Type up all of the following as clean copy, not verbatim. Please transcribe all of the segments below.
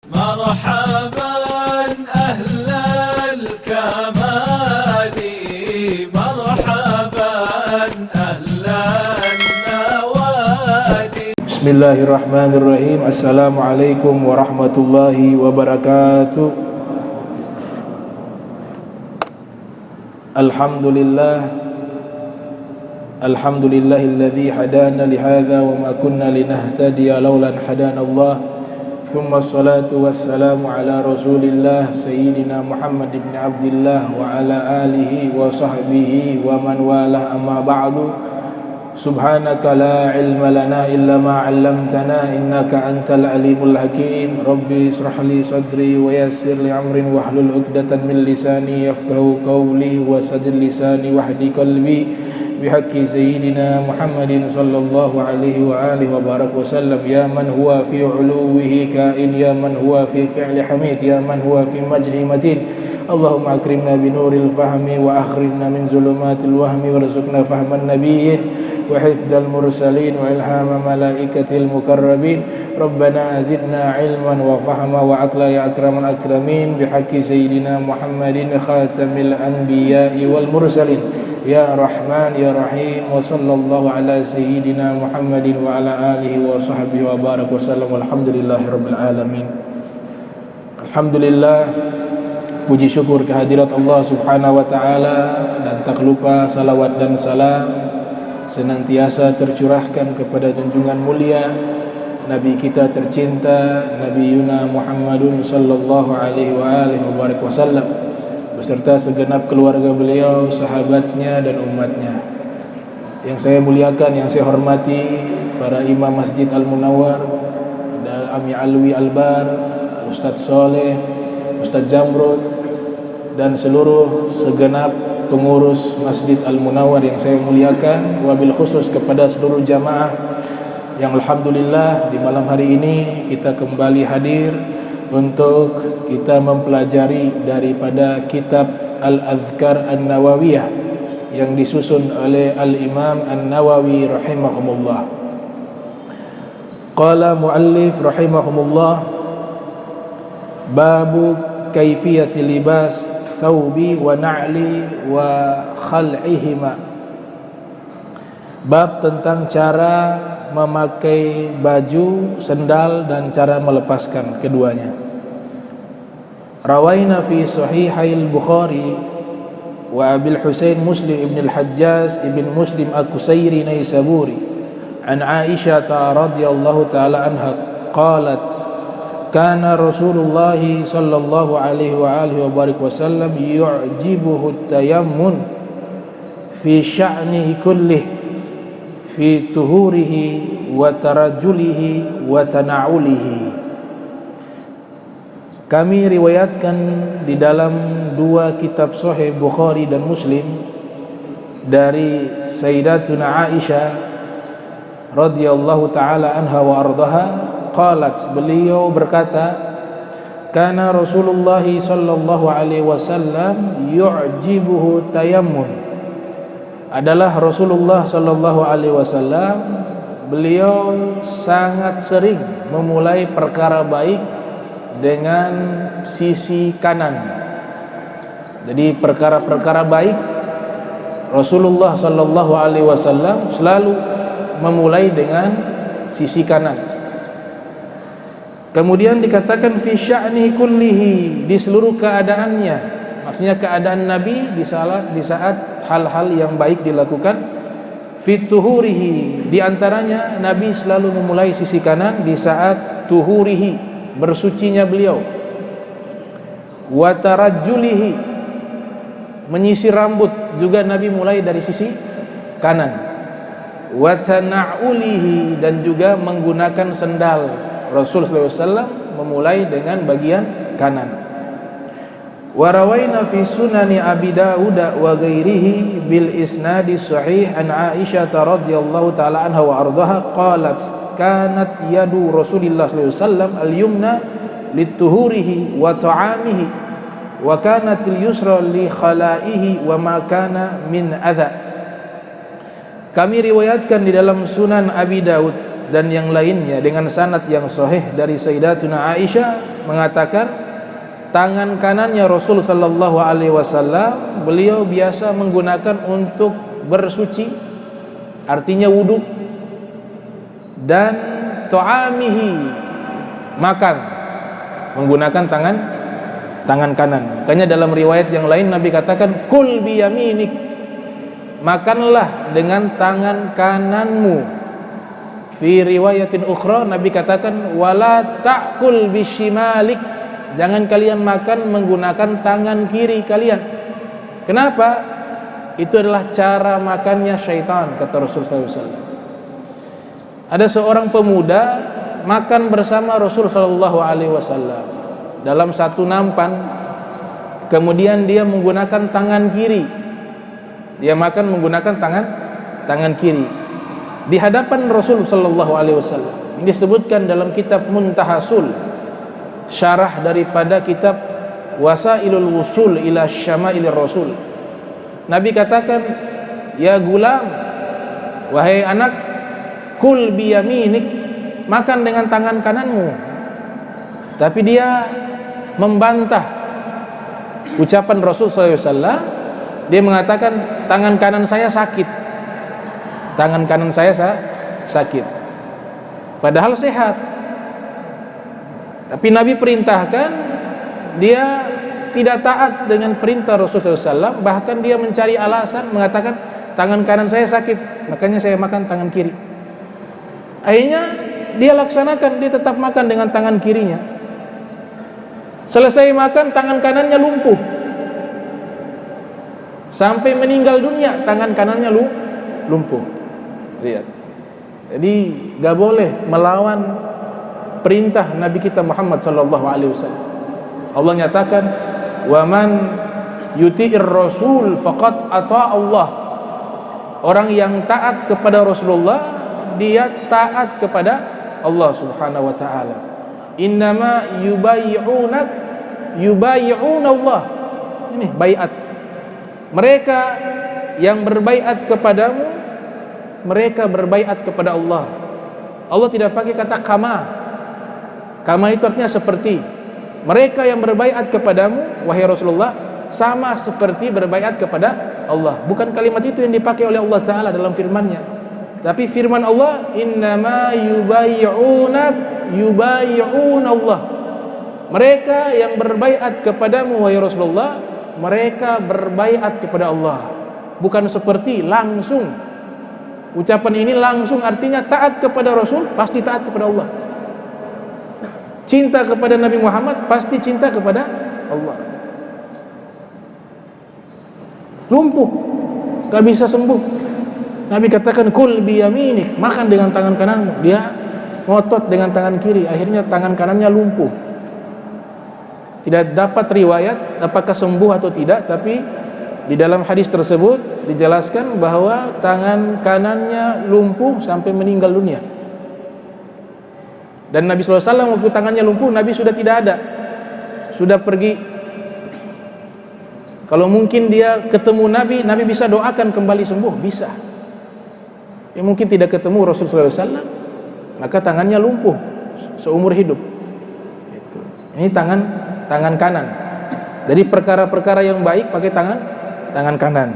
مرحبا أهل الكمال مرحبا أهل النوادي. بسم الله الرحمن الرحيم. السلام عليكم ورحمة الله وبركاته. الحمد لله الذي هدانا لهذا وما كنا لنهتدي لولا أن هدانا الله. ثم الصلاة والسلام على رسول الله سيدنا محمد بن عبد الله وعلى آله وصحبه ومن والاه. أما بعد، سبحانك لا علم لنا إلا ما علمتنا إنك أنت العليم الحكيم. ربي اشرح لي صدري ويسر لي أمري واحلل عقدة من لساني يفقهوا قولي وسدد لساني واهد قلبي بحق سيدنا محمد صلى الله عليه وآله وبارك وسلم. يا من هو في علوه كائن، يا من هو في فعل حميد، يا من هو في مجره متين. اللهم أكرمنا بنور الفهم وأخرجنا من ظلمات الوهم وارزقنا فهم النبيين وحفظ المرسلين وإلهام ملائكة المقربين. ربنا زدنا علما وفهما وعقلا يا أكرم الأكرمين بحق سيدنا محمد خاتم الأنبياء والمرسلين. يا رحمن يا رحيم. وصلى الله على سيدنا محمد وعلى آله وصحبه وبارك وسلم. والحمد لله رب العالمين. Alhamdulillah, puji syukur kehadirat Allah subhanahu wa ta'ala, dan tak lupa salawat dan salam senantiasa tercurahkan kepada junjungan mulia Nabi kita tercinta, Nabi Yuna Muhammadun sallallahu alaihi wasallam, beserta segenap keluarga beliau, sahabatnya dan umatnya. Yang saya muliakan, yang saya hormati para imam Masjid Al-Munawwar, Ami Alwi Albar, Ustadz Soleh, Ustadz Jamrud, dan seluruh segenap pengurus Masjid Al-Munawwar yang saya muliakan. Wabil khusus kepada seluruh jamaah yang alhamdulillah di malam hari ini kita kembali hadir untuk kita mempelajari daripada kitab Al-Adhkar An-Nawawiyah yang disusun oleh Al-Imam An-Nawawi rahimahumullah. Qala muallif rahimahumullah, babu kaifiyati libas thawbi wa na'li wa khal'ihima. Bab tentang cara memakai baju, sendal, dan cara melepaskan keduanya. Rawaina fi sahihail Bukhari wa Abil Husain Muslim ibn al-Hajjaj ibn Muslim al-Qusairi Naisaburi an Aisyah radhiyallahu ta'ala anha qalat kana Rasulullah sallallahu alaihi wa alihi wa barik wasallam yu'jibuhu at-tayammun fi sya'nihi kullih fi tuhurihi wa tarajjulihi wa tana'ulihi. Kami riwayatkan di dalam dua kitab sahih Bukhari dan Muslim dari Sayyidatuna Aisyah radhiyallahu ta'ala anha wa ardaha qalat, beliau berkata, kana Rasulullah sallallahu alaihi wasallam yu'jibuhu tayammun, adalah Rasulullah sallallahu alaihi wasallam, beliau sangat sering memulai perkara baik dengan sisi kanan. Jadi perkara-perkara baik Rasulullah sallallahu alaihi wasallam selalu memulai dengan sisi kanan. Kemudian dikatakan fi sya'ni kullihi, di seluruh keadaannya, maksudnya keadaan Nabi di saat hal-hal yang baik dilakukan. Fi tuhurihi, di antaranya Nabi selalu memulai sisi kanan di saat tuhurihi, bersucinya beliau. Wa tarajjulihi, menyisir rambut juga Nabi mulai dari sisi kanan. Wa tana'ulihi, dan juga menggunakan sendal Rasul sallallahu alaihi wasallam memulai dengan bagian kanan. Wa rawaina fi sunani Abi Dawud wa ghairihi bil isnadi sahih an Aisyah radhiyallahu ta'ala anha wa ardaha qalat kanat yadu Rasulillah sallallahu alaihi wasallam al-yumna lituhurihi wa ta'amihi wa kanat al-yusra li khala'ihi wa ma kana min adha. Kami riwayatkan di dalam Sunan Abi Dawud dan yang lainnya dengan sanad yang sahih dari Sayyidatuna Aisyah mengatakan tangan kanannya Rasul sallallahu alaihi wasallam beliau biasa menggunakan untuk bersuci, artinya wudu, dan ta'amihi, makan, menggunakan tangan kanan. Makanya dalam riwayat yang lain Nabi katakan kul biyaminik, makanlah dengan tangan kananmu. Fi riwayatin ukhra Nabi katakan wala ta'kul bisyimalik, jangan kalian makan menggunakan tangan kiri kalian. Kenapa? Itu adalah cara makannya syaitan, kata Rasulullah SAW. Ada seorang pemuda makan bersama Rasul sallallahu alaihi wasallam dalam satu nampan, kemudian dia menggunakan tangan kiri. Dia makan menggunakan tangan kiri di hadapan Rasul sallallahu alaihi wasallam. Ini disebutkan dalam kitab Muntahasul, syarah daripada kitab Wasailul Wusul ila Syamailir Rasul. Nabi katakan, ya gulam, wahai anak, kul biyaminik, makan dengan tangan kananmu. Tapi dia membantah ucapan Rasul SAW. Dia mengatakan tangan kanan saya sakit, tangan kanan saya sakit, padahal sehat. Tapi Nabi perintahkan, dia tidak taat dengan perintah Rasul SAW. Bahkan dia mencari alasan, mengatakan tangan kanan saya sakit, makanya saya makan tangan kiri. Akhirnya dia laksanakan, dia tetap makan dengan tangan kirinya. Selesai makan, tangan kanannya lumpuh. Sampai meninggal dunia, tangan kanannya lumpuh. Lihat. Jadi gak boleh melawan perintah Nabi kita Muhammad sallallahu alaihi wasallam. Allah nyatakan, "Wa man yuti'ir rasul faqad ata Allah." Orang yang taat kepada Rasulullah, dia taat kepada Allah Subhanahu wa taala. Innama yubayyi'unak yubayyi'una Allah. Ini baiat. Mereka yang berbaiat kepadamu, mereka berbaiat kepada Allah. Allah tidak pakai kata kama. Kama itu artinya seperti. Mereka yang berbaiat kepadamu, wahai Rasulullah, sama seperti berbaiat kepada Allah. Bukan kalimat itu yang dipakai oleh Allah Ta'ala dalam firman-Nya. Tapi firman Allah, innama yubayyi'unak yubayyi'una Allah. Mereka yang berbaiat kepadamu, wahai Rasulullah, mereka berbaiat kepada Allah. Bukan seperti langsung. Ucapan ini langsung artinya taat kepada Rasul, pasti taat kepada Allah. Cinta kepada Nabi Muhammad, pasti cinta kepada Allah. Lumpuh, gak bisa sembuh. Nabi katakan kul biyaminik, makan dengan tangan kananmu. Dia ngotot dengan tangan kiri, akhirnya tangan kanannya lumpuh. Tidak dapat riwayat apakah sembuh atau tidak, tapi di dalam hadis tersebut dijelaskan bahwa tangan kanannya lumpuh sampai meninggal dunia. Dan Nabi SAW waktu tangannya lumpuh, Nabi sudah tidak ada, sudah pergi. Kalau mungkin dia ketemu Nabi, Nabi bisa doakan kembali sembuh, bisa. Ya, mungkin tidak ketemu Rasulullah SAW, maka tangannya lumpuh seumur hidup. Ini tangan kanan. Jadi perkara-perkara yang baik pakai tangan kanan.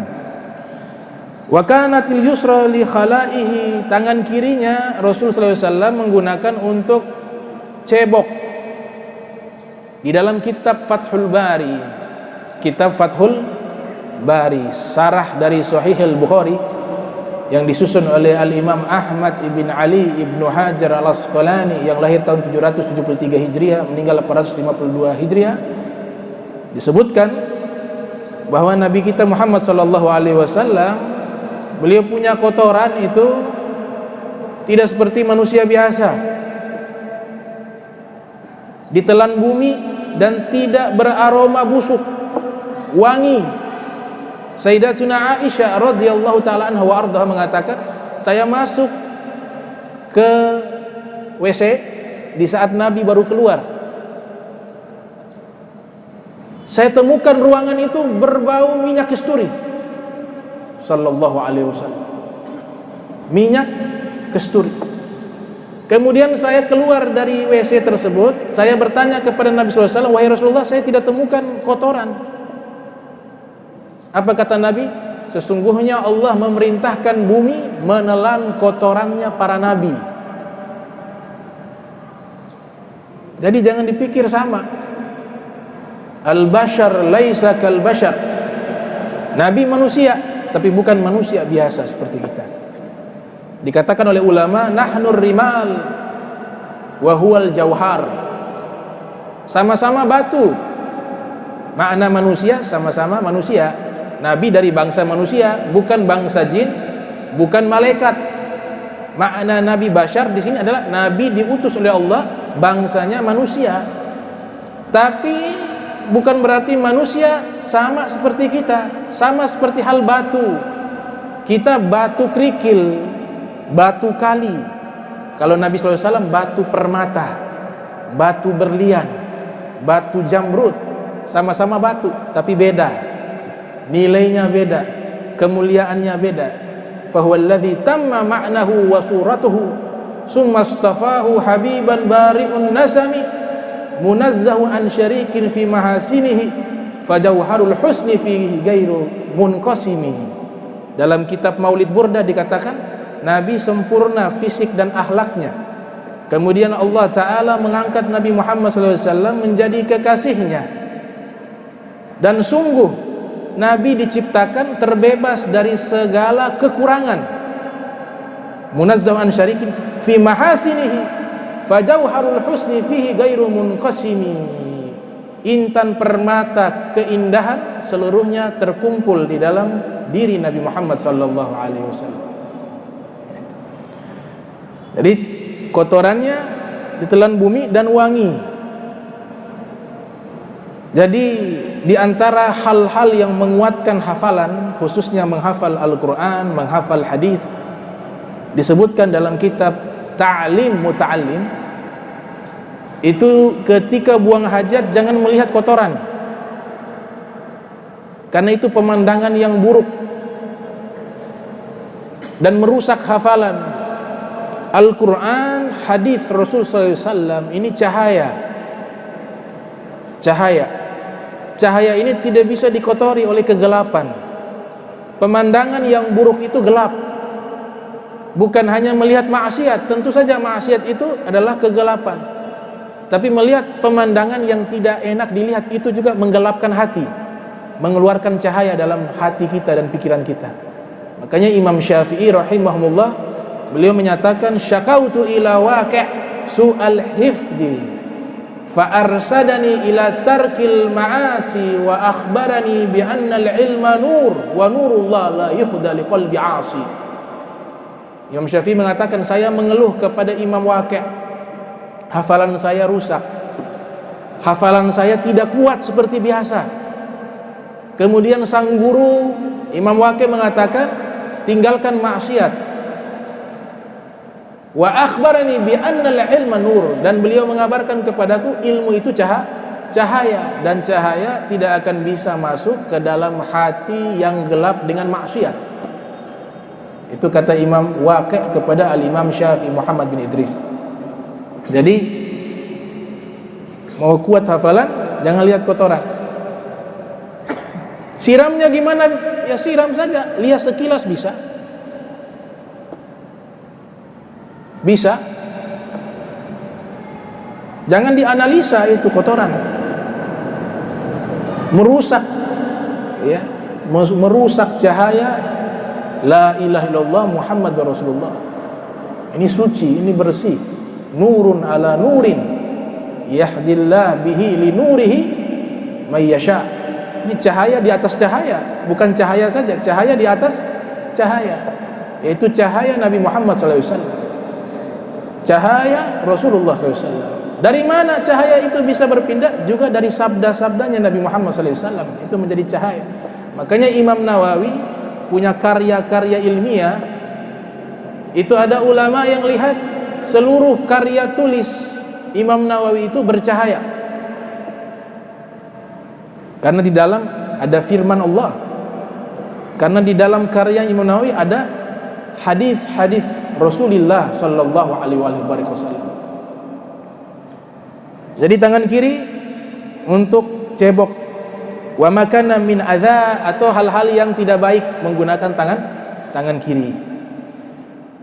Wa kanatil yusra li khalaihi, tangan kirinya Rasul sallallahu alaihi wasallam menggunakan untuk cebok. Di dalam kitab Fathul Bari, kitab Fathul Bari, sarah dari Sahih Al-Bukhari yang disusun oleh Al-Imam Ahmad ibn Ali ibn Hajar Al-Asqalani yang lahir tahun 773 Hijriah, meninggal 852 Hijriah, disebutkan bahwa Nabi kita Muhammad sallallahu alaihi wasallam, beliau punya kotoran itu tidak seperti manusia biasa, ditelan bumi dan tidak beraroma busuk, wangi. Sayyidatuna Aisyah radhiyallahu taala anha wa ardhaha mengatakan, saya masuk ke WC di saat Nabi baru keluar. Saya temukan ruangan itu berbau minyak kasturi. Sallallahu alaihi wasallam. Minyak kasturi. Kemudian saya keluar dari WC tersebut, saya bertanya kepada Nabi SAW, wahai Rasulullah, saya tidak temukan kotoran. Apa kata Nabi? Sesungguhnya Allah memerintahkan bumi menelan kotorannya para nabi. Jadi jangan dipikir sama. Al-bashar laisa kal-bashar. Nabi manusia, tapi bukan manusia biasa seperti kita. Dikatakan oleh ulama, nahnur rimal wa huwal jauhar. Sama-sama batu. Makna manusia, sama-sama manusia. Nabi dari bangsa manusia, bukan bangsa jin, bukan malaikat. Makna Nabi Bashar di sini adalah Nabi diutus oleh Allah, bangsanya manusia. Tapi bukan berarti manusia sama seperti kita, sama seperti hal batu. Kita batu kerikil, batu kali. Kalau Nabi SAW batu permata, batu berlian, batu jamrud, sama-sama batu, tapi beda. Nilainya beda, kemuliaannya beda. Fahuwallazi tamma ma'nahu wa suratuhu summa astafahu habiban bari'un nasami munazzahu an syarikin fi mahasinihi fajauharul husni fi ghairu munqasimi. Dalam kitab Maulid Burda dikatakan Nabi sempurna fisik dan akhlaknya. Kemudian Allah Ta'ala mengangkat Nabi Muhammad SAW menjadi kekasihnya. Dan sungguh Nabi diciptakan terbebas dari segala kekurangan. Munazzah an syarikin fi mahasinihi fajauharul husni fihi ghairu munqasimi. Intan permata keindahan seluruhnya terkumpul di dalam diri Nabi Muhammad sallallahu alaihi wasallam. Jadi kotorannya ditelan bumi dan wangi. Jadi di antara hal-hal yang menguatkan hafalan, khususnya menghafal Al-Quran, menghafal hadis, disebutkan dalam kitab Ta'lim Muta'allim, itu ketika buang hajat jangan melihat kotoran, karena itu pemandangan yang buruk dan merusak hafalan. Al-Quran, hadis Rasul SAW ini cahaya. Cahaya ini tidak bisa dikotori oleh kegelapan. Pemandangan yang buruk itu gelap. Bukan hanya melihat maksiat, tentu saja maksiat itu adalah kegelapan. Tapi melihat pemandangan yang tidak enak dilihat itu juga menggelapkan hati, mengeluarkan cahaya dalam hati kita dan pikiran kita. Makanya Imam Syafi'i rahimahullah, beliau menyatakan syakautu ila waqi' su'al hifdi fa'arsadani ila tarkil ma'asi wa akhbarani bi anna al-ilma nur wa nurullah la yuhda liqalbi 'asi. Imam Syafi'i mengatakan, saya mengeluh kepada Imam Waqi', hafalan saya rusak, hafalan saya tidak kuat seperti biasa. Kemudian sang guru Imam Waqi' mengatakan, tinggalkan maksiat. Wa akhbarani bi anna al-ilma nur, dan beliau mengabarkan kepadaku ilmu itu cahaya, dan cahaya tidak akan bisa masuk ke dalam hati yang gelap dengan maksiat. Itu kata Imam Waqi' kepada Al-Imam Syafi'i Muhammad bin Idris. Jadi mau kuat hafalan jangan lihat kotoran. Siramnya gimana? Ya siram saja, lihat sekilas bisa. Bisa. Jangan dianalisa itu kotoran. Merusak, ya, merusak cahaya la ilaha illallah Muhammadur Rasulullah. Ini suci, ini bersih. Nurun ala nurin yahdillah bihi li nurihi may yasha. Ini cahaya di atas cahaya, bukan cahaya saja, cahaya di atas cahaya, yaitu cahaya Nabi Muhammad SAW. Cahaya Rasulullah SAW. Dari mana cahaya itu bisa berpindah? Juga dari sabda-sabdanya Nabi Muhammad SAW. Itu menjadi cahaya. Makanya Imam Nawawi punya karya-karya ilmiah. Itu ada ulama yang lihat seluruh karya tulis Imam Nawawi itu bercahaya. Karena di dalam ada firman Allah. Karena di dalam karya Imam Nawawi ada hadis-hadis Rasulullah sallallahu alaihi wasallam. Jadi tangan kiri untuk cebok, wa makana min adza, atau hal-hal yang tidak baik menggunakan tangan kiri.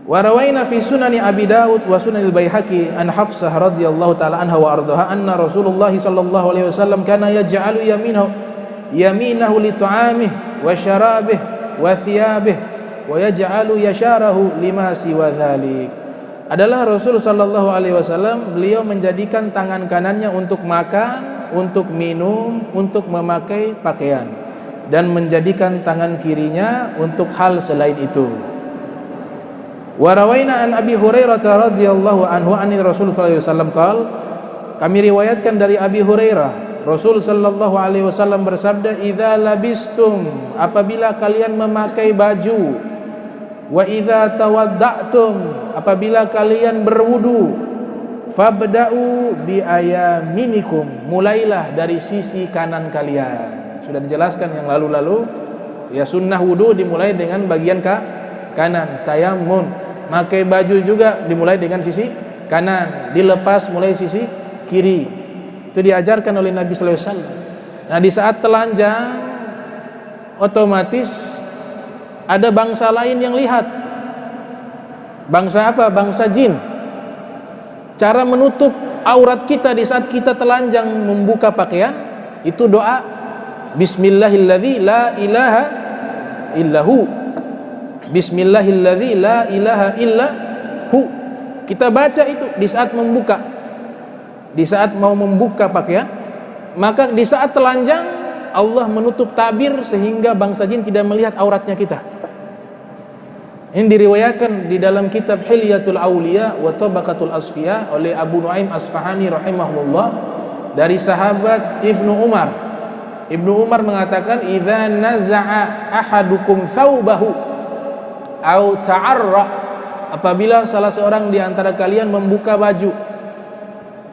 Wa rawaina fi sunani Abi Daud wa sunanil Baihaqi an Hafsah radhiyallahu taala anha wa ardaha anna Rasulullah sallallahu alaihi wasallam kana yaj'alu yaminahu li ta'amihi wa syarabihi wa thiyabihi wa yaj'alu yasharahu lima siwa dzalik. Adalah Rasul sallallahu alaihi wasallam, beliau menjadikan tangan kanannya untuk makan, untuk minum, untuk memakai pakaian, dan menjadikan tangan kirinya untuk hal selain itu. Wa rawaina an Abi Hurairah radhiyallahu anhu anni Rasul sallallahu alaihi wasallam qala, kami riwayatkan dari Abi Hurairah, Rasul sallallahu alaihi wasallam bersabda, idza labistum, apabila kalian memakai baju, wa idza tawadda'tum, apabila kalian berwudu, fabda'u bi ayaminikum, mulailah dari sisi kanan kalian. Sudah dijelaskan yang lalu-lalu ya, sunnah wudu dimulai dengan bagian kanan, tayammum. Pakai baju juga dimulai dengan sisi kanan, dilepas mulai sisi kiri. Itu diajarkan oleh Nabi sallallahu alaihi wasallam. Nah, di saat telanjang otomatis ada bangsa lain yang lihat. Bangsa apa? Bangsa jin. Cara menutup aurat kita di saat kita telanjang membuka pakaian itu doa Bismillahilladzi la ilaha illahu. Bismillahilladzi la ilaha illahu. Kita baca itu di saat membuka, di saat mau membuka pakaian. Maka di saat telanjang Allah menutup tabir sehingga bangsa jin tidak melihat auratnya kita. Ini diriwayatkan di dalam kitab Hilyatul Auliya wa Tabaqatul Asfiya oleh Abu Nuaim Asfahani rahimahullah dari sahabat Ibnu Umar. Ibnu Umar mengatakan, idza naza'a ahadukum thawbahu au ta'arra, apabila salah seorang di antara kalian membuka baju,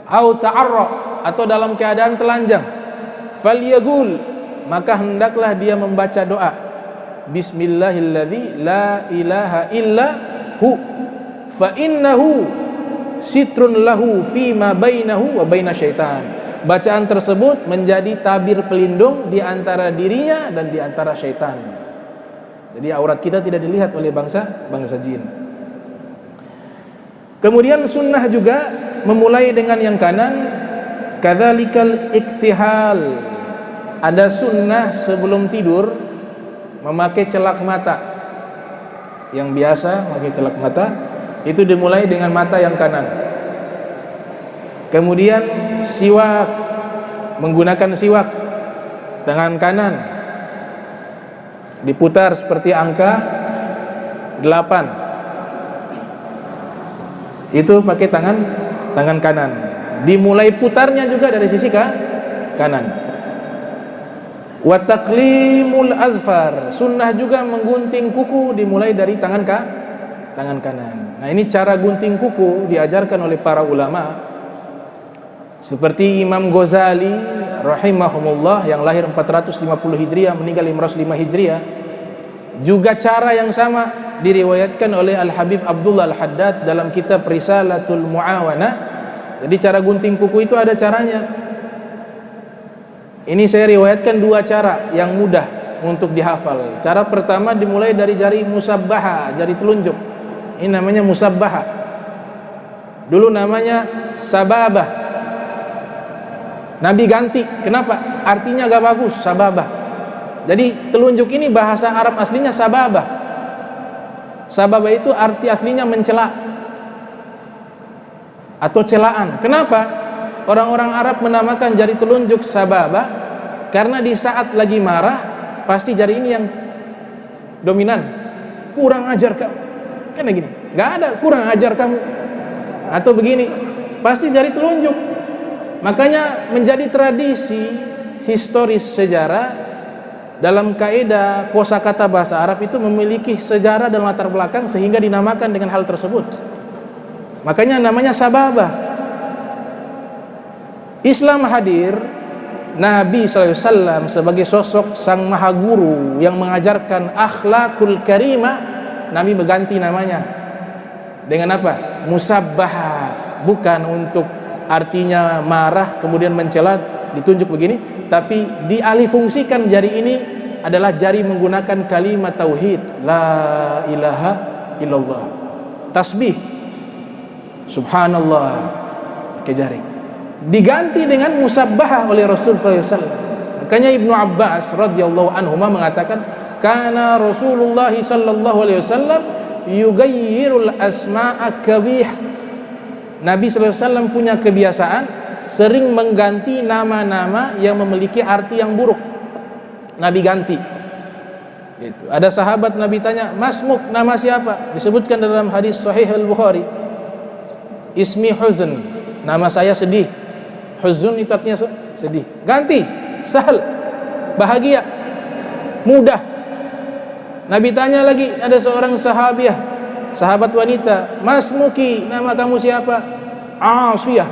au ta'arra, atau dalam keadaan telanjang, falyaqul, maka hendaklah dia membaca doa Bismillahilladzi la ilaha illa hu fa innahu sitrun lahu fima bainahu wa baina syaitan. Bacaan tersebut menjadi tabir pelindung di antara dirinya dan di antara syaitan. Jadi aurat kita tidak dilihat oleh bangsa jin. Kemudian sunnah juga memulai dengan yang kanan. Kadzalikal iktihal, ada sunnah sebelum tidur memakai celak mata. Yang biasa memakai celak mata itu dimulai dengan mata yang kanan. Kemudian siwak, menggunakan siwak tangan kanan diputar seperti angka 8. Itu pakai tangan kanan. Dimulai putarnya juga dari sisi kanan. Wa taqlimul azfar, sunnah juga menggunting kuku dimulai dari tangan kanan. Nah, ini cara gunting kuku diajarkan oleh para ulama. Seperti Imam Ghazali rahimahumullah yang lahir 450 Hijriah meninggal 505 Hijriah, juga cara yang sama diriwayatkan oleh Al-Habib Abdullah Al-Haddad dalam kitab Risalatul Muawana. Jadi cara gunting kuku itu ada caranya. Ini saya riwayatkan dua cara yang mudah untuk dihafal. Cara pertama dimulai dari jari musabbaha, jari telunjuk. Ini namanya musabbaha. Dulu namanya sababah. Nabi ganti. Kenapa? Artinya gak bagus, sababah. Jadi telunjuk ini bahasa Arab aslinya sababah. Sababah itu arti aslinya mencela atau celaan. Kenapa? Orang-orang Arab menamakan jari telunjuk sababah karena di saat lagi marah pasti jari ini yang dominan. Kurang ajar kamu. Kan gini. Gak ada kurang ajar kamu. Atau begini. Pasti jari telunjuk. Makanya menjadi tradisi historis sejarah dalam kaidah kosakata bahasa Arab itu memiliki sejarah dan latar belakang sehingga dinamakan dengan hal tersebut. Makanya namanya sababah. Islam hadir, Nabi SAW sebagai sosok sang maha guru yang mengajarkan akhlakul karimah, Nabi berganti namanya. Dengan apa? Musabbaha, bukan untuk artinya marah kemudian mencela ditunjuk begini, tapi dialihfungsikan jari ini adalah jari menggunakan kalimat tauhid, la ilaha illallah, tasbih, subhanallah, pakai jari. Diganti dengan musabbahah oleh Rasul sallallahu alaihi wasallam. Makanya Ibnu Abbas radhiyallahu anhu mengatakan, kana Rasulullah sallallahu alaihi wasallam yughayyirul asma'a kabih. Nabi sallallahu alaihi wasallam punya kebiasaan sering mengganti nama-nama yang memiliki arti yang buruk. Nabi ganti. Gitu. Ada sahabat Nabi tanya, "Masmuk, nama siapa?" Disebutkan dalam hadis Sahih Al-Bukhari, "Ismi Huzn." Nama saya sedih. Huzn itu artinya sedih. Ganti, Sahal, bahagia, mudah. Nabi tanya lagi, ada seorang sahabiah, sahabat wanita, "Masmuki, nama kamu siapa?" "Asiyah."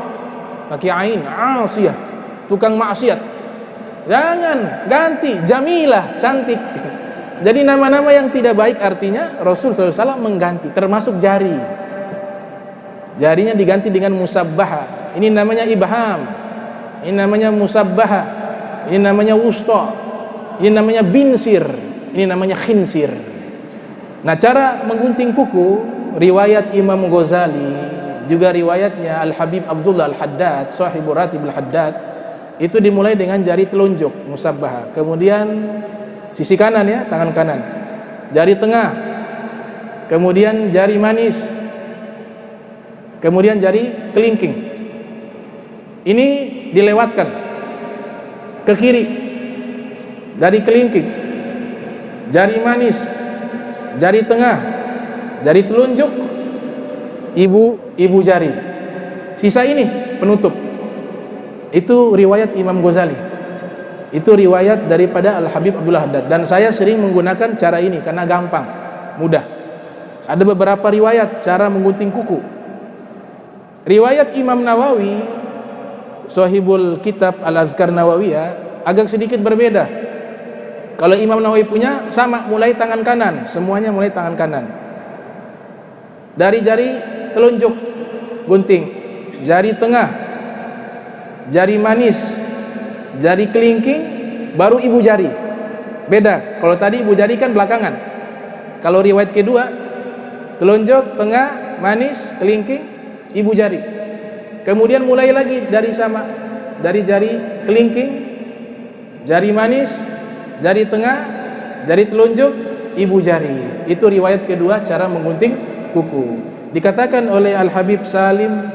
Pakai ain, Asiyah, tukang maksiat. Jangan, ganti Jamilah, cantik. Jadi nama-nama yang tidak baik artinya Rasul SAW mengganti, termasuk jari. Jarinya diganti dengan musabbaha. Ini namanya ibham, ini namanya musabbaha, ini namanya wusta, ini namanya binsir, ini namanya khinsir. Nah, cara menggunting kuku, riwayat Imam Ghazali, juga riwayatnya Al-Habib Abdullah Al-Haddad, sahibu Ratib Al-Haddad, itu dimulai dengan jari telunjuk, musabbaha. Kemudian sisi kanan ya, tangan kanan. Jari tengah. Kemudian jari manis. Kemudian jari kelingking. Ini dilewatkan ke kiri. Jari kelingking, jari manis, jari tengah, jari telunjuk, ibu jari. Sisa ini penutup. Itu riwayat Imam Ghazali. Itu riwayat daripada Al-Habib Abdullah Haddad. Dan saya sering menggunakan cara ini karena gampang, mudah. Ada beberapa riwayat cara menggunting kuku. Riwayat Imam Nawawi, sahibul kitab Al-Azkar Nawawiyah, agak sedikit berbeda. Kalau Imam Nawawi punya sama, mulai tangan kanan, semuanya mulai tangan kanan. Dari jari telunjuk gunting, jari tengah, jari manis, jari kelingking, baru ibu jari. Beda. Kalau tadi ibu jari kan belakangan. Kalau riwayat kedua, telunjuk, tengah, manis, kelingking, ibu jari. Kemudian mulai lagi dari sama, dari jari kelingking, jari manis, jari tengah, jari telunjuk, ibu jari. Itu riwayat kedua cara menggunting kuku. Dikatakan oleh Al-Habib Salim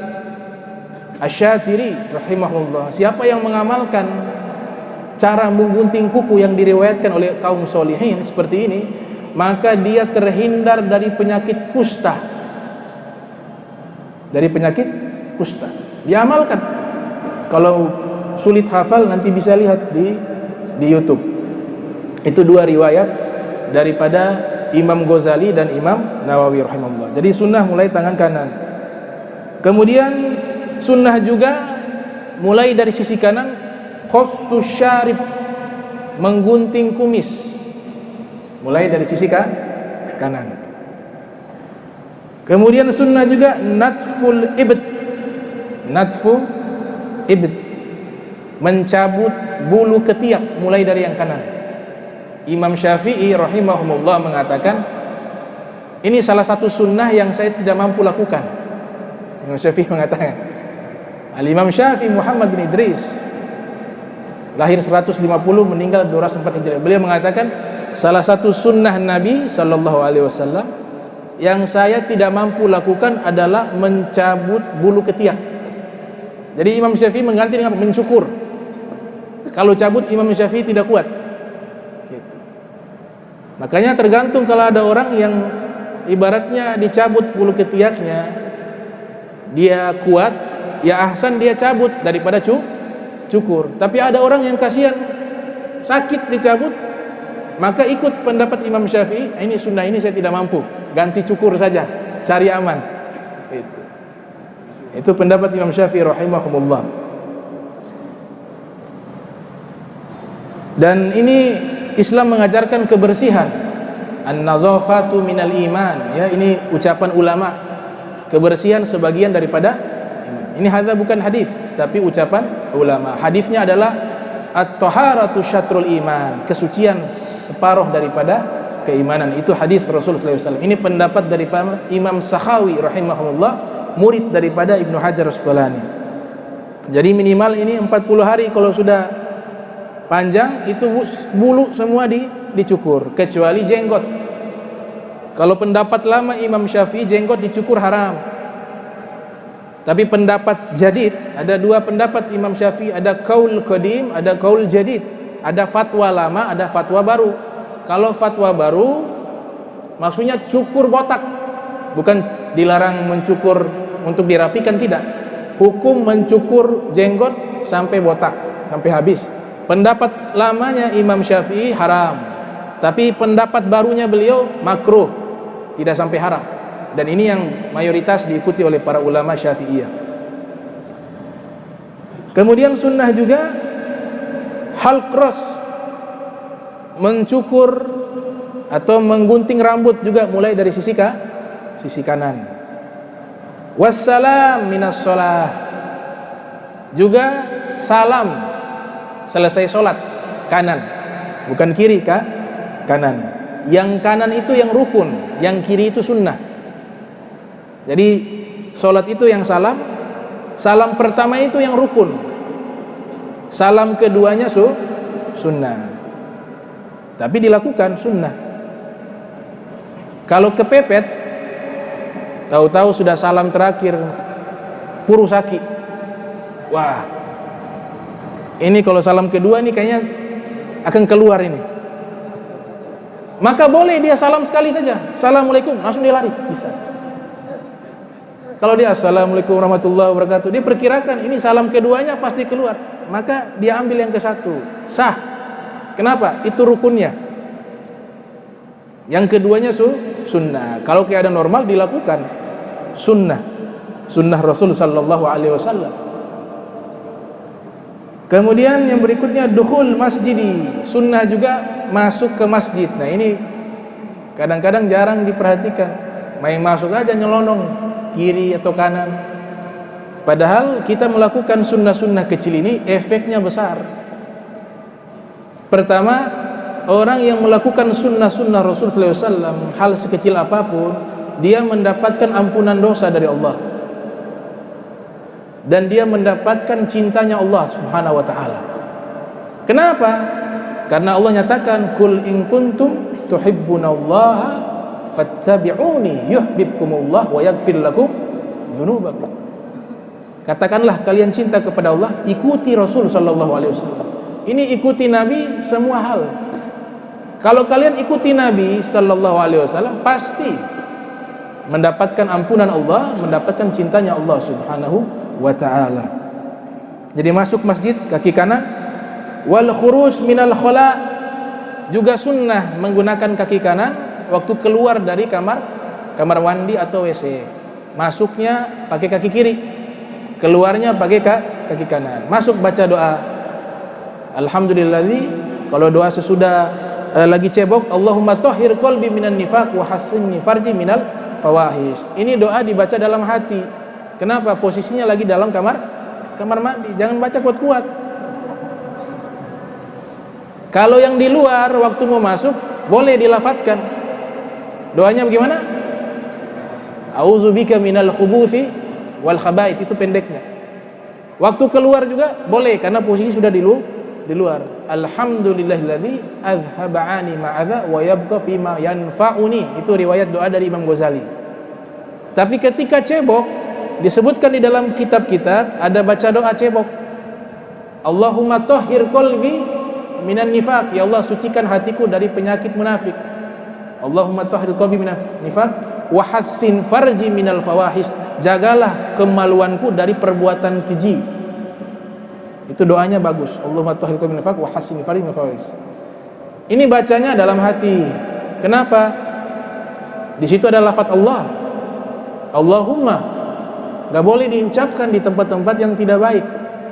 Asy-Syatiri rahimahullah, siapa yang mengamalkan cara menggunting kuku yang diriwayatkan oleh kaum solihin seperti ini, maka dia terhindar dari penyakit kusta. Dari penyakit kusta. Diamalkan. Kalau sulit hafal nanti bisa lihat di YouTube. Itu dua riwayat daripada Imam Ghazali dan Imam Nawawi rahimahullah. Jadi sunnah mulai tangan kanan. Kemudian sunnah juga mulai dari sisi kanan, qassus syarib, menggunting kumis. Mulai dari sisi kanan. Kemudian sunnah juga natful ibd. Natfu ibd, mencabut bulu ketiak mulai dari yang kanan. Imam Syafi'i rahimahumullah mengatakan, ini salah satu sunnah yang saya tidak mampu lakukan. Imam Syafi'i mengatakan, Al-Imam Syafi'i Muhammad bin Idris, lahir 150, meninggal 204 Hijriah. Beliau mengatakan, salah satu sunnah Nabi sallallahu alaihi wasallam yang saya tidak mampu lakukan adalah mencabut bulu ketiak. Jadi Imam Syafi'i mengganti dengan mencukur. Kalau cabut Imam Syafi'i tidak kuat. Gitu. Makanya tergantung, kalau ada orang yang ibaratnya dicabut bulu ketiaknya, dia kuat, ya ahsan dia cabut daripada cukur. Tapi ada orang yang kasihan, sakit dicabut, maka ikut pendapat Imam Syafi'i, ini sunnah ini saya tidak mampu, ganti cukur saja, cari aman. Itu pendapat Imam Syafi'i rahimahumullah. Dan ini Islam mengajarkan kebersihan. An-nazafatu minal iman, ya, ini ucapan ulama. kebersihan sebagian daripada iman. Ini hadza bukan hadis, tapi ucapan ulama. Hadisnya adalah at-taharatu syatrul iman, kesucian separuh daripada keimanan. Itu hadis Rasulullah SAW. Ini pendapat dari Imam Sakhawi rahimahullah, murid daripada Ibnu Hajar Asqalani. Jadi minimal ini 40 hari. Kalau sudah panjang itu bulu semua dicukur, kecuali jenggot. Kalau pendapat lama Imam Syafi'i, jenggot dicukur haram. Tapi pendapat jadid, ada dua pendapat Imam Syafi'i, ada qaul qadim, ada qaul jadid. Ada fatwa lama, ada fatwa baru. Kalau fatwa baru maksudnya cukur botak, bukan dilarang mencukur untuk dirapikan, tidak. Hukum mencukur jenggot sampai botak, sampai habis. Pendapat lamanya Imam Syafi'i haram, tapi pendapat barunya beliau makruh, tidak sampai haram. Dan ini yang mayoritas diikuti oleh para ulama Syafi'iyah. Kemudian sunnah juga halq ras, mencukur atau menggunting rambut juga mulai dari sisi kanan. Wassalam minas shalah, juga salam selesai sholat kanan, bukan kiri, kanan. Yang kanan itu yang rukun, yang kiri itu sunnah. Jadi sholat itu yang salam pertama itu yang rukun, salam keduanya sunnah, tapi dilakukan sunnah. Kalau kepepet, tahu-tahu sudah salam terakhir kurusaki, wah, ini kalau salam kedua ini kayaknya akan keluar ini, maka boleh dia salam sekali saja, assalamualaikum, langsung dia lari, bisa. Kalau dia assalamualaikum warahmatullahi wabarakatuh, dia perkirakan ini salam keduanya pasti keluar, maka dia ambil yang ke satu, sah. Kenapa? Itu rukunnya. Yang keduanya sunnah. Kalau keadaan normal dilakukan sunnah Rasul sallallahu alaihi wasallam. Kemudian yang berikutnya dukhul masjidi, sunnah juga masuk ke masjid. Nah ini kadang-kadang jarang diperhatikan, main masuk aja nyelonong kiri atau kanan. Padahal kita melakukan sunnah-sunnah kecil ini efeknya besar. Pertama, orang yang melakukan sunnah-sunnah Rasulullah SAW, hal sekecil apapun, dia mendapatkan ampunan dosa dari Allah, dan dia mendapatkan cintanya Allah Subhanahu wa ta'ala. Kenapa? Karena Allah nyatakan, kul in kuntum tuhibbunallaha fattabi'uni yuhibbukumullah wa yaghfir lakum dzunubakum. Katakanlah kalian cinta kepada Allah, ikuti Rasul sallallahu alaihi wasallam. Ini ikuti Nabi semua hal. Kalau kalian ikuti Nabi sallallahu alaihi wasallam, pasti mendapatkan ampunan Allah, mendapatkan cintanya Allah Subhanahu wa taala. Jadi masuk masjid kaki kanan, wal khuruj minal khala, juga sunnah menggunakan kaki kanan waktu keluar dari kamar mandi atau WC. Masuknya pakai kaki kiri, keluarnya pakai kaki kanan. Masuk baca doa alhamdulillahi, kalau doa sesudah lagi cebok, Allahumma tahhir qalbi minan nifaq wa hassinni farji minal fawahish. Ini doa dibaca dalam hati. Kenapa? Posisinya lagi dalam kamar mandi, jangan baca kuat-kuat. Kalau yang di luar waktu mau masuk boleh dilafadzkan. Doanya bagaimana? A'udzubika minal khubuthi wal khaba'ith, itu pendeknya. Waktu keluar juga boleh, karena posisi sudah di luar. Alhamdulillahilladzi azhaba 'ani ma'adza wa yabqa fima yanfa'uni. Itu riwayat doa dari Imam Ghazali. Tapi ketika cebok, disebutkan di dalam kitab-kitab ada baca doa cebok. Allahumma tahhir qalbi minan nifaq, ya Allah sucikan hatiku dari penyakit munafik. Allahumma tahhir qalbi minan nifaq wa hassin farji minal fawahish, jagalah kemaluanku dari perbuatan keji. Itu doanya bagus. Allahumma tahhir qalbi minan nifaq wa hassin farji minal fawahish. Ini bacanya dalam hati. Kenapa? Di situ ada lafaz Allah. Allahumma enggak boleh diucapkan di tempat-tempat yang tidak baik,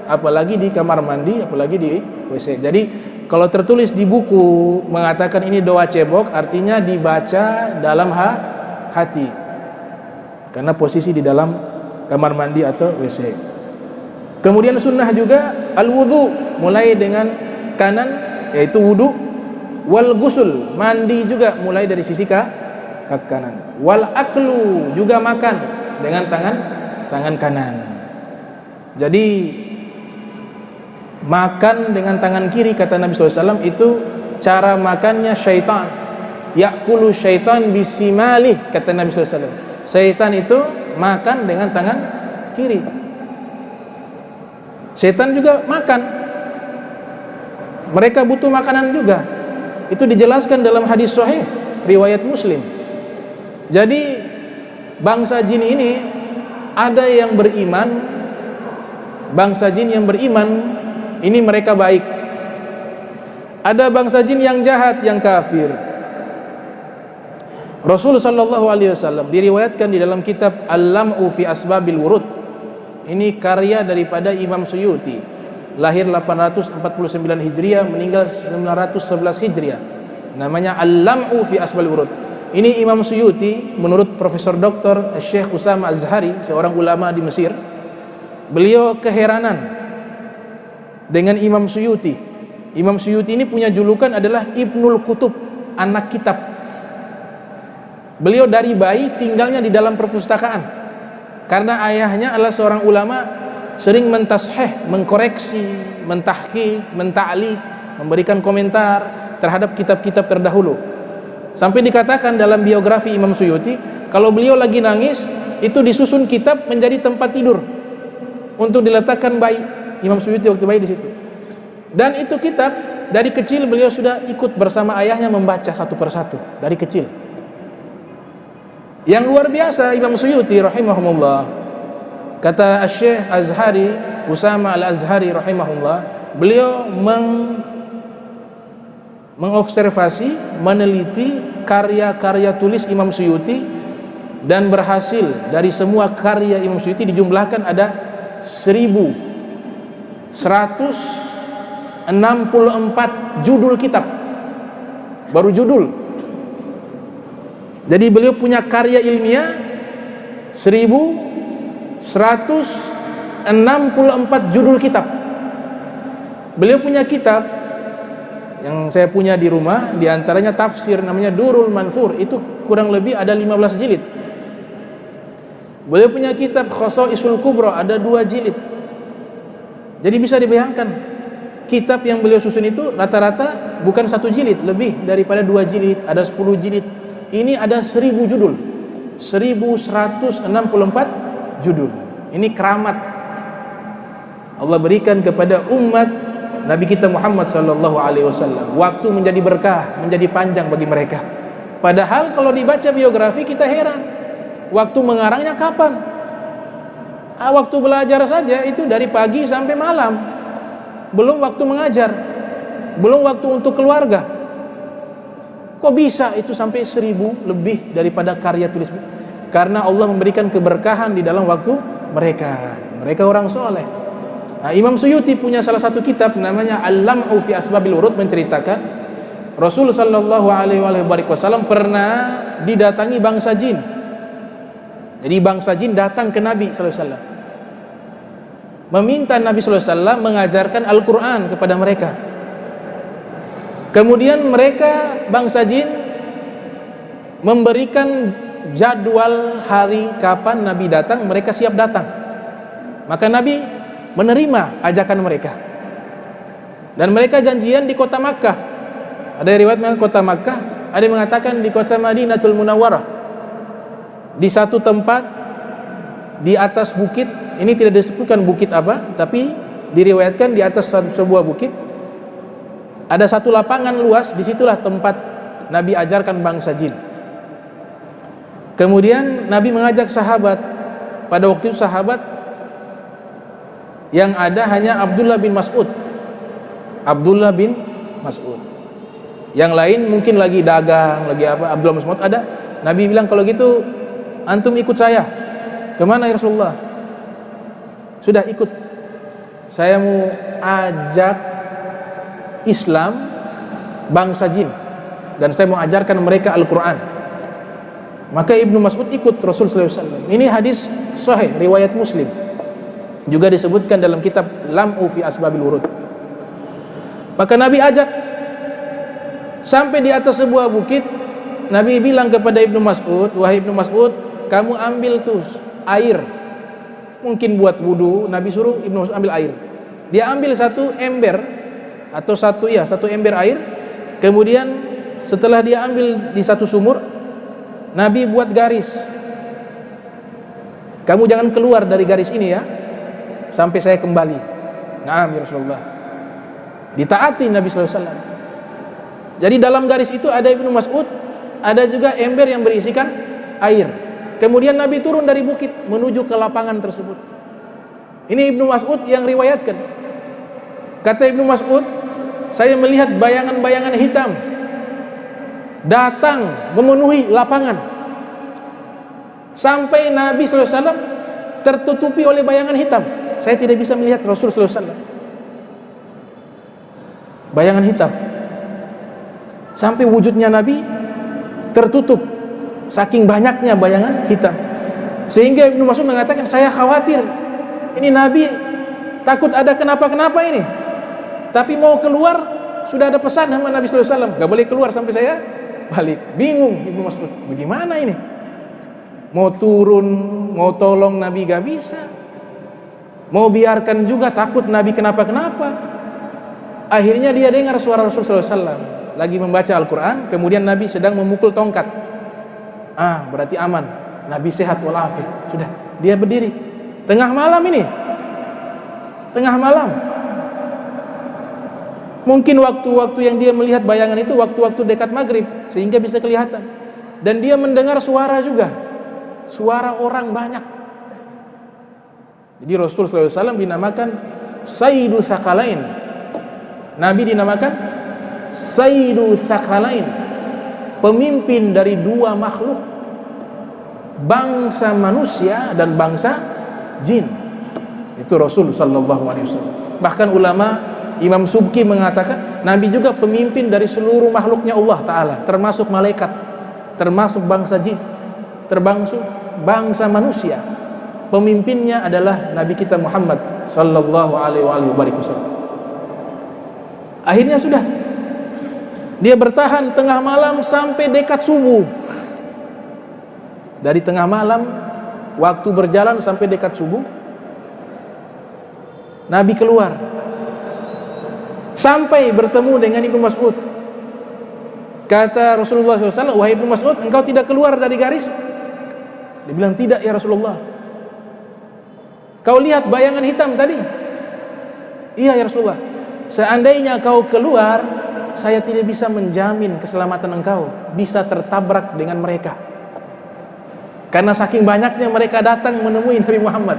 apalagi di kamar mandi, apalagi di WC. Jadi kalau tertulis di buku mengatakan ini doa cebok, artinya dibaca dalam hati. karena posisi di dalam kamar mandi atau WC. Kemudian sunnah juga al-wudu, mulai dengan kanan yaitu wudu, wal gusul, mandi juga mulai dari sisi kaki kanan, wal aklu, juga makan dengan tangan kanan. Jadi makan dengan tangan kiri, kata Nabi SAW, itu cara makannya syaitan. Ya'kulu syaitan bisimalih, kata Nabi SAW. Syaitan itu makan dengan tangan kiri. Syaitan juga makan. Mereka butuh makanan juga. Itu dijelaskan dalam hadis sahih riwayat Muslim. Jadi bangsa jin ini ada yang beriman, bangsa jin yang beriman ini mereka baik. Ada bangsa jin yang jahat, yang kafir. Rasul sallallahu alaihi wasallam diriwayatkan di dalam kitab Al-Lam'u fi Asbabil Wurud. Ini karya daripada Imam Suyuti, lahir 849 Hijriah, meninggal 911 Hijriah. Namanya Al-Lam'u fi Asbabil Wurud. Ini Imam Suyuti menurut Profesor Dr. Syekh Usama Azhari, seorang ulama di Mesir. Beliau keheranan dengan Imam Suyuti. Imam Suyuti ini punya julukan adalah Ibnul Kutub, anak kitab. Beliau dari bayi tinggalnya di dalam perpustakaan, karena ayahnya adalah seorang ulama, sering mentasheh, mengkoreksi, mentahqiq, menta'liq, memberikan komentar terhadap kitab-kitab terdahulu. Sampai dikatakan dalam biografi Imam Suyuti, kalau beliau lagi nangis, itu disusun kitab menjadi tempat tidur untuk diletakkan bayi. Imam Suyuti waktu bayi di situ. Dan itu kitab dari kecil beliau sudah ikut bersama ayahnya membaca satu persatu dari kecil. Yang luar biasa Imam Suyuti rahimahumullah, kata Syekh Azhari, Usama Al-Azhari rahimahullah, beliau mengobservasi, meneliti karya-karya tulis Imam Suyuti, dan berhasil dari semua karya Imam Suyuti dijumlahkan ada 1164 judul kitab, baru judul. Jadi beliau punya karya ilmiah 1164 judul kitab. Beliau punya kitab yang saya punya di rumah, diantaranya tafsir namanya Durul Mansur, itu kurang lebih ada 15 jilid. Beliau punya kitab Khosaisul Kubra, ada 2 jilid. Jadi bisa dibayangkan, kitab yang beliau susun itu rata-rata bukan 1 jilid, lebih daripada 2 jilid, ada 10 jilid. Ini ada 1000 judul, 1164 judul. Ini keramat Allah berikan kepada umat Nabi kita Muhammad sallallahu alaihi wasallam. Waktu menjadi berkah, menjadi panjang bagi mereka. Padahal kalau dibaca biografi kita heran, waktu mengarangnya kapan? Waktu belajar saja itu dari pagi sampai malam. Belum waktu mengajar, belum waktu untuk keluarga. Kok bisa itu sampai 1000 lebih daripada karya tulis? Karena Allah memberikan keberkahan di dalam waktu mereka. Mereka orang soleh. Nah, Imam Suyuti punya salah satu kitab namanya Al-Lam'u fi Asbabil Wurud, menceritakan Rasul sallallahu alaihi wasallam pernah didatangi bangsa jin. Jadi bangsa jin datang ke Nabi sallallahu alaihi wasallam, meminta Nabi sallallahu alaihi wasallam mengajarkan Al-Qur'an kepada mereka. Kemudian mereka bangsa jin memberikan jadwal hari kapan Nabi datang, mereka siap datang. Maka Nabi menerima ajakan mereka. Dan mereka janjian di kota Makkah. Ada riwayat mengatakan kota Makkah, ada yang mengatakan di kota Madinatul Munawwarah. Di satu tempat di atas bukit, ini tidak disebutkan bukit apa, tapi diriwayatkan di atas sebuah bukit ada satu lapangan luas, disitulah tempat Nabi ajarkan bangsa jin. Kemudian Nabi mengajak sahabat. Pada waktu itu sahabat yang ada hanya Abdullah bin Mas'ud. Abdullah bin Mas'ud. Yang lain mungkin lagi dagang, lagi apa. Abdullah bin Mas'ud ada. Nabi bilang, kalau gitu antum ikut saya. Kemana ya Rasulullah? Sudah ikut. Saya mau ajak Islam bangsa jin, dan saya mau ajarkan mereka Al-Quran. Maka Ibnu Mas'ud ikut Rasul sallallahu alaihi wasallam. Ini hadis sahih riwayat Muslim. Juga disebutkan dalam kitab Lam'u fi Asbabil Wurud. Maka Nabi ajak sampai di atas sebuah bukit. Nabi bilang kepada Ibnu Mas'ud, "Wahai Ibnu Mas'ud, kamu ambil tuh air. Mungkin buat wudu." Nabi suruh Ibnu Mas'ud ambil air. Dia ambil satu ember atau satu ember air. Kemudian setelah dia ambil di satu sumur, Nabi buat garis. Kamu jangan keluar dari garis ini ya, sampai saya kembali. Naam ya Rasulullah. Ditaati Nabi sallallahu alaihi wasallam. Jadi dalam garis itu ada Ibnu Mas'ud, ada juga ember yang berisikan air. Kemudian Nabi turun dari bukit menuju ke lapangan tersebut. Ini Ibnu Mas'ud yang riwayatkan. Kata Ibnu Mas'ud, saya melihat bayangan-bayangan hitam datang memenuhi lapangan sampai Nabi sallallahu alaihi wasallam tertutupi oleh bayangan hitam. Saya tidak bisa melihat Rasul sallallahu alaihi wasallam. Bayangan hitam sampai wujudnya Nabi tertutup saking banyaknya bayangan hitam. Sehingga Ibnu Mas'ud mengatakan, saya khawatir ini Nabi takut ada kenapa-kenapa ini. Tapi mau keluar sudah ada pesan sama Nabi sallallahu alaihi wasallam, enggak boleh keluar sampai saya balik. Bingung Ibnu Mas'ud, bagaimana ini? Mau turun, mau tolong Nabi gak bisa, mau biarkan juga takut Nabi kenapa-kenapa. Akhirnya dia dengar suara Rasulullah SAW lagi membaca Al-Quran. Kemudian Nabi sedang memukul tongkat. Berarti aman, Nabi sehat walafiat. Sudah, dia berdiri. Tengah malam ini, tengah malam. Mungkin waktu-waktu yang dia melihat bayangan itu waktu-waktu dekat maghrib, sehingga bisa kelihatan. Dan dia mendengar suara juga, suara orang banyak. Jadi Rasul SAW dinamakan Sayyidu Tsaqalain. Nabi dinamakan Sayyidu Tsaqalain, pemimpin dari dua makhluk, bangsa manusia dan bangsa jin. Itu Rasul SAW. Bahkan ulama Imam Subki mengatakan Nabi juga pemimpin dari seluruh makhluknya Allah Ta'ala, termasuk malaikat, termasuk bangsa jin, termasuk bangsa manusia. Pemimpinnya adalah Nabi kita Muhammad Sallallahu Alaihi Wasallam. Akhirnya sudah, dia bertahan tengah malam sampai dekat subuh. Dari tengah malam, waktu berjalan sampai dekat subuh, Nabi keluar sampai bertemu dengan Ibnu Mas'ud. Kata Rasulullah SAW, wahai Ibnu Mas'ud, engkau tidak keluar dari garis? Dia bilang, tidak ya Rasulullah. Kau lihat bayangan hitam tadi? Iya ya Rasulullah. Seandainya kau keluar, saya tidak bisa menjamin keselamatan engkau, bisa tertabrak dengan mereka. Karena saking banyaknya mereka datang menemui Nabi Muhammad.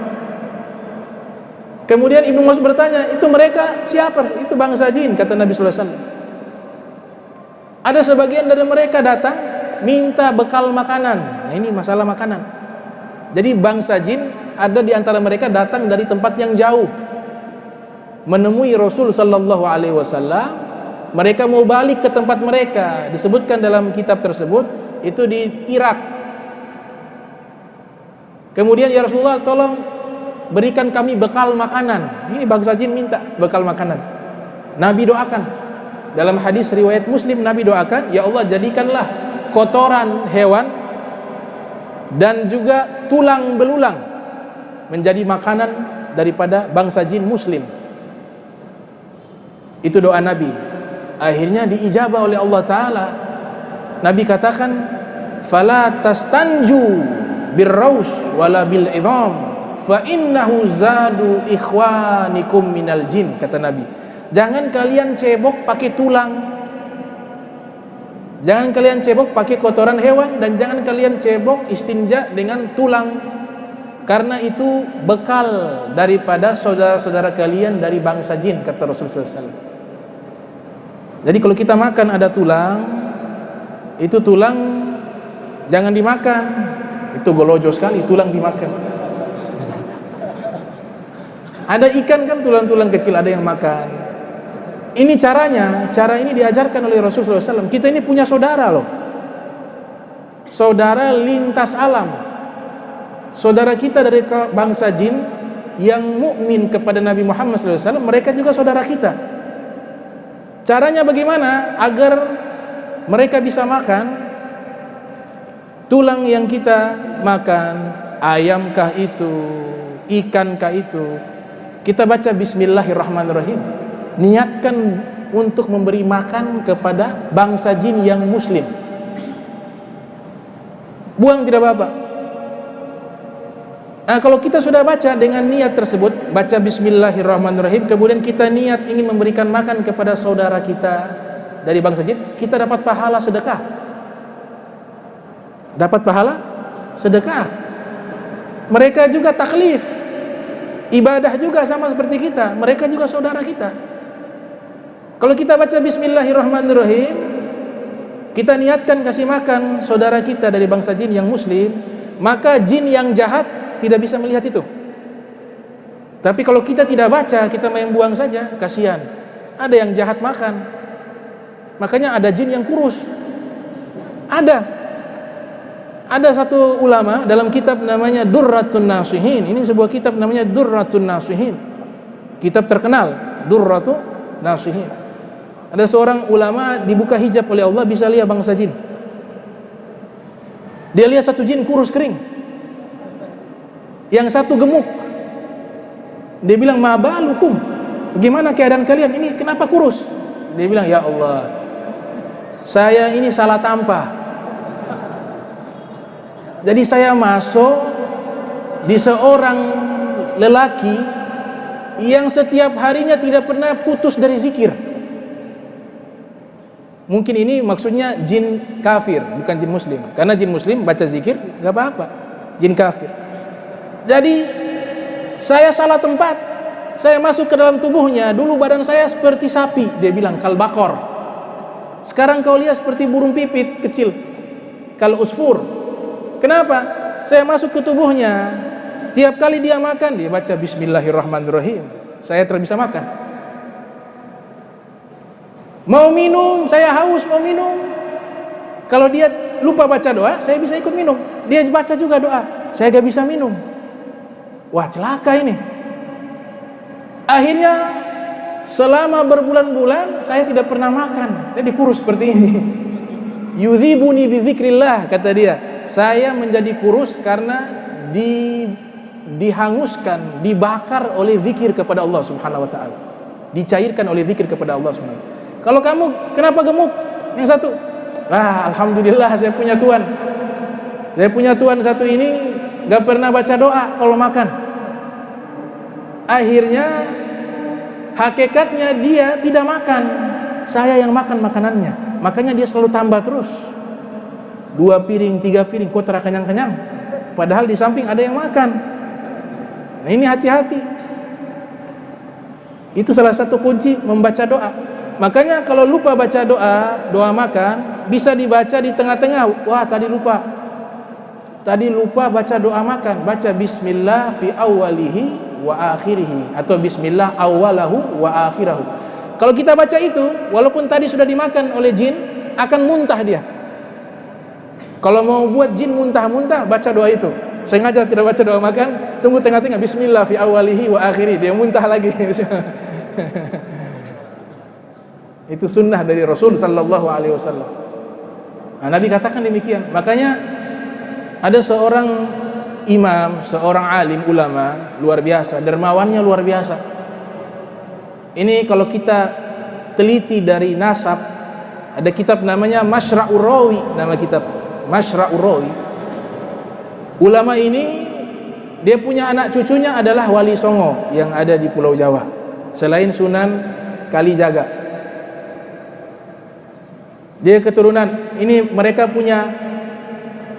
Kemudian Ibnu Mas'ud bertanya, itu mereka siapa? Itu bangsa jin, kata Nabi sallallahu alaihi wasallam. Ada sebagian dari mereka datang minta bekal makanan. Nah, ini masalah makanan. Jadi bangsa jin ada di antara mereka datang dari tempat yang jauh menemui Rasul sallallahu alaihi wasallam. Mereka mau balik ke tempat mereka. Disebutkan dalam kitab tersebut itu di Irak. Kemudian ya Rasulullah, tolong berikan kami bekal makanan. Ini bangsa jin minta bekal makanan. Nabi doakan. Dalam hadis riwayat Muslim, Nabi doakan, ya Allah, jadikanlah kotoran hewan dan juga tulang belulang menjadi makanan daripada bangsa jin muslim. Itu doa Nabi. Akhirnya diijabah oleh Allah Ta'ala. Nabi katakan, fala tastanju birraus wala bil idham fa innahu zadu ikhwanikum minal jin, kata Nabi. Jangan kalian cebok pakai tulang, jangan kalian cebok pakai kotoran hewan, dan jangan kalian cebok istinja dengan tulang, karena itu bekal daripada saudara-saudara kalian dari bangsa jin, kata Rasulullah SAW. Jadi kalau kita makan ada tulang, itu tulang jangan dimakan. Itu golojo sekali, tulang dimakan. Ada ikan kan tulang-tulang kecil, ada yang makan. Ini caranya, cara ini diajarkan oleh Rasulullah SAW. Kita ini punya saudara loh. saudara lintas alam, saudara kita dari bangsa jin yang mukmin kepada Nabi Muhammad SAW, mereka juga saudara kita. Caranya bagaimana agar mereka bisa makan tulang yang kita makan, ayamkah itu, ikankah itu, kita baca Bismillahirrahmanirrahim, niatkan untuk memberi makan kepada bangsa jin yang muslim. Buang tidak apa-apa. Nah, kalau kita sudah baca dengan niat tersebut, baca Bismillahirrahmanirrahim, kemudian kita niat ingin memberikan makan kepada saudara kita dari bangsa jin, kita dapat pahala sedekah. Dapat pahala sedekah. Mereka juga taklif, ibadah juga sama seperti kita, mereka juga saudara kita. Kalau kita baca Bismillahirrahmanirrahim, kita niatkan kasih makan saudara kita dari bangsa jin yang muslim, maka jin yang jahat tidak bisa melihat itu. Tapi kalau kita tidak baca, kita main buang saja, kasihan. Ada yang jahat makan. Makanya ada jin yang kurus. Ada satu ulama dalam kitab namanya Durratun Nasihin. Ini sebuah kitab namanya Durratun Nasihin. Kitab terkenal, Durratun Nasihin. Ada seorang ulama dibuka hijab oleh Allah, bisa lihat bangsa jin. Dia lihat satu jin kurus kering, yang satu gemuk. Dia bilang, ma balukum, bagaimana keadaan kalian ini, kenapa kurus? Dia bilang, ya Allah, saya ini salah tampah. Jadi saya masuk di seorang lelaki yang setiap harinya tidak pernah putus dari zikir. Mungkin ini maksudnya jin kafir, bukan jin muslim. Karena jin muslim baca zikir gak apa-apa. Jin kafir. Jadi saya salah tempat. Saya masuk ke dalam tubuhnya. Dulu badan saya seperti sapi, dia bilang, kal bakor. Sekarang kau lihat seperti burung pipit kecil, kal usfur. Kenapa? Saya masuk ke tubuhnya. Tiap kali dia makan, dia baca Bismillahirrahmanirrahim. Saya tidak bisa makan. Mau minum, saya haus mau minum. Kalau dia lupa baca doa, saya bisa ikut minum. Dia baca juga doa, saya gak bisa minum. Wah, celaka ini. Akhirnya selama berbulan-bulan saya tidak pernah makan. Jadi kurus seperti ini. Yudhibuni bizikrillah, kata dia. Saya menjadi kurus karena dihanguskan, dibakar oleh zikir kepada Allah Subhanahu wa taala. Dicairkan oleh zikir kepada Allah Subhanahu wa taala. Kalau kamu kenapa gemuk? Yang satu, alhamdulillah saya punya Tuhan. Saya punya Tuhan satu ini gak pernah baca doa kalau makan. Akhirnya hakikatnya dia tidak makan, saya yang makan makanannya. Makanya dia selalu tambah terus. 2 piring, 3 piring, kok terkenyang-kenyang. Padahal di samping ada yang makan. Nah, ini hati-hati. Itu salah satu kunci membaca doa. Makanya kalau lupa baca doa makan, bisa dibaca di tengah-tengah. Wah, tadi lupa baca doa makan. Baca bismillah fi awwalihi wa akhirihi, atau bismillah awwalahu wa akhirahu. Kalau kita baca itu, walaupun tadi sudah dimakan oleh jin, akan muntah dia. Kalau mau buat jin muntah-muntah, baca doa itu. Sengaja tidak baca doa makan, tunggu tengah-tengah bismillah fi awwalihi wa akhirihi, dia muntah lagi. Itu sunnah dari Rasul sallallahu alaihi wasallam. Nah, Nabi katakan demikian. Makanya ada seorang imam, seorang alim ulama luar biasa, dermawannya luar biasa. Ini kalau kita teliti dari nasab, ada kitab namanya Mashra'ur Rawi, nama kitab Mashra'ur Rawi. Ulama ini dia punya anak cucunya adalah Wali Songo yang ada di Pulau Jawa, selain Sunan Kalijaga. Dia keturunan, ini mereka punya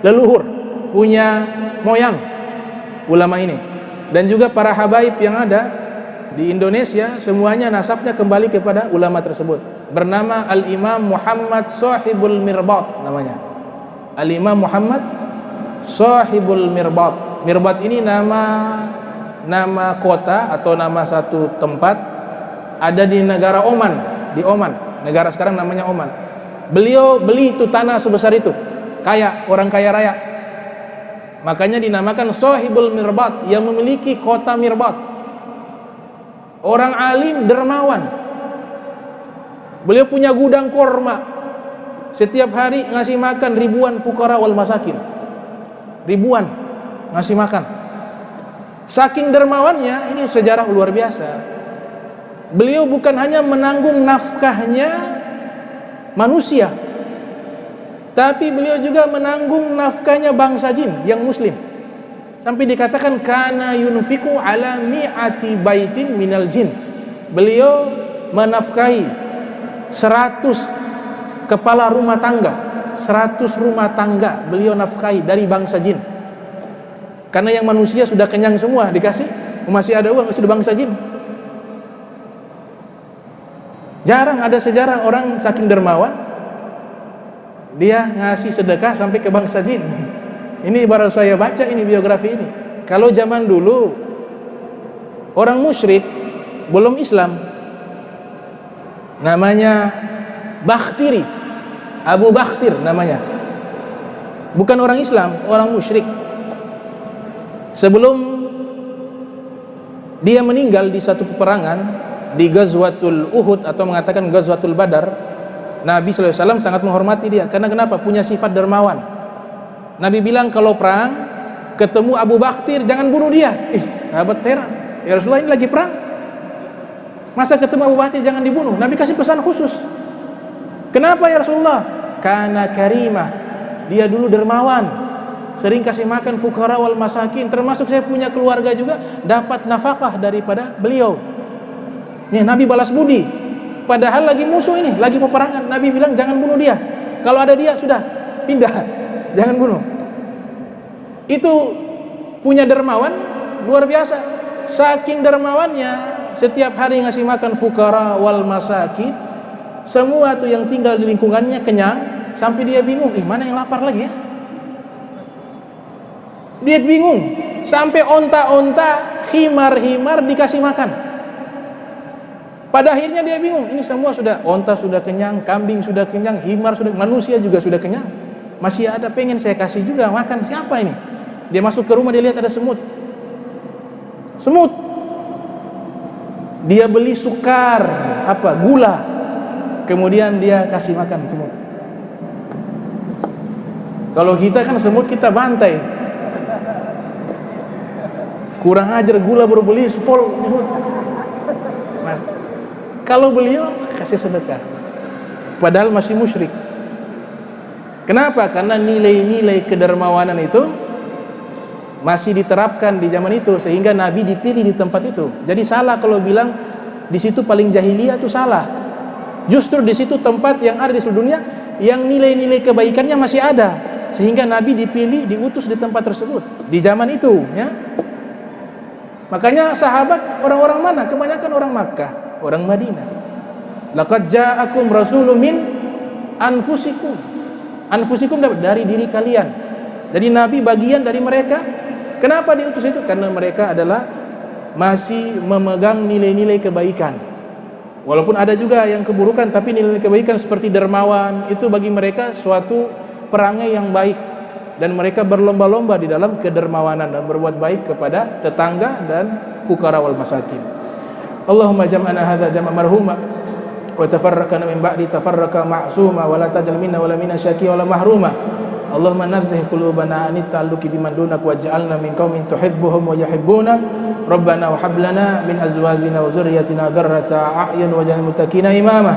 leluhur, punya moyang ulama ini. Dan juga para habaib yang ada di Indonesia, semuanya nasabnya kembali kepada ulama tersebut. Bernama Al-Imam Muhammad Sahibul Mirbat namanya. Al-Imam Muhammad Sahibul Mirbat. Mirbat ini nama kota atau nama satu tempat ada di negara Oman, di Oman. Negara sekarang namanya Oman. Beliau beli itu tanah sebesar itu kaya, orang kaya raya. Makanya dinamakan Sahibul Mirbat, yang memiliki kota Mirbat. Orang alim, dermawan. Beliau punya gudang korma. Setiap hari ngasih makan ribuan fukara wal masakin. Ribuan ngasih makan. Saking dermawannya, ini sejarah luar biasa. Beliau bukan hanya menanggung nafkahnya manusia, tapi beliau juga menanggung nafkahnya bangsa jin yang muslim. Sampai dikatakan kana yunfiku ala mi'ati baitin minal jin. Beliau menafkahi 100 kepala rumah tangga, 100 rumah tangga beliau nafkahi dari bangsa jin. Karena yang manusia sudah kenyang semua dikasih, masih ada uang, sudah bangsa jin. Jarang ada sejarah orang saking dermawan dia ngasih sedekah sampai ke bangsa jin. Ini baru saya baca ini biografi ini. Kalau zaman dulu orang musyrik belum Islam, namanya Bakhtiri, Abu Bakhtir namanya. Bukan orang Islam, orang musyrik. Sebelum dia meninggal di satu peperangan di Ghazwatul Uhud atau mengatakan Ghazwatul Badar, Nabi SAW sangat menghormati dia. Karena kenapa? Punya sifat dermawan. Nabi bilang kalau perang ketemu Abu Bakhtir jangan bunuh dia. Sahabat heran, ya Rasulullah ini lagi perang, masa ketemu Abu Bakhtir jangan dibunuh? Nabi kasih pesan khusus. Kenapa ya Rasulullah? Karena karimah, dia dulu dermawan, sering kasih makan fukara wal masakin. Termasuk saya punya keluarga juga dapat nafkah daripada beliau. Nih, Nabi balas budi. Padahal lagi musuh ini, lagi peperangan. Nabi bilang jangan bunuh dia. Kalau ada dia sudah pindah, jangan bunuh. Itu punya dermawan luar biasa. Saking dermawannya, setiap hari ngasih makan fukara wal masakin. Semua tuh yang tinggal di lingkungannya kenyang, sampai dia bingung, mana yang lapar lagi ya? Dia bingung, sampai onta-onta, himar-himar dikasih makan. Pada akhirnya dia bingung, ini semua sudah, onta sudah kenyang, kambing sudah kenyang, himar sudah, manusia juga sudah kenyang. Masih ada pengen saya kasih juga makan, siapa ini? Dia masuk ke rumah, dia lihat ada semut. Semut. Dia beli sukar, gula. Kemudian dia kasih makan semut. Kalau kita kan semut kita bantai. Kurang ajar, gula baru beli full semut. Kalau beliau kasih sedekah, padahal masih musyrik. Kenapa? Karena nilai-nilai kedermawanan itu masih diterapkan di zaman itu, sehingga Nabi dipilih di tempat itu. Jadi salah kalau bilang di situ paling jahiliyah, itu salah. Justru di situ tempat yang ada di seluruh dunia yang nilai-nilai kebaikannya masih ada, sehingga Nabi dipilih, diutus di tempat tersebut di zaman itu, ya. Makanya sahabat orang-orang mana? Kebanyakan orang Makkah, orang Madinah. Laqad ja'akum rasulun min anfusikum. Anfusikum dari diri kalian. Jadi Nabi bagian dari mereka. Kenapa diutus itu? Karena mereka adalah masih memegang nilai-nilai kebaikan. Walaupun ada juga yang keburukan, tapi nilai kebaikan seperti dermawan itu bagi mereka suatu perangai yang baik. Dan mereka berlomba-lomba di dalam kedermawanan dan berbuat baik kepada tetangga dan fukara wal masakin. Allahumma jam'ana hadza jam'a marhuma wa tafarraqna min ba'di tafarraqa ma'suma wa la tajal minna wa la minna syaqiya wa la mahruma. Allahumma nadhih qulubana an ta'alluqi biman dunak waj'alna min qaumin tuhibbuhum wa yuhibbuna. Rabbana wa hab lana min azwajina wa dhurriyyatina qurrata a'yun waj'alna muttaqina imama.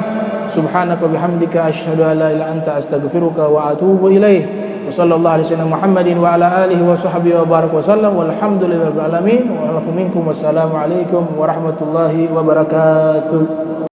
Subhanaka bihamdika asyhadu an la ilaha illa anta astaghfiruka wa atubu ilaik. Wassallallahu alaihi wasallam Muhammadin wa ala alihi wa sahbihi wa baraka wasallam walhamdulillahil alamin wa alafu minkum wassalamu alaikum warahmatullahi wabarakatuh.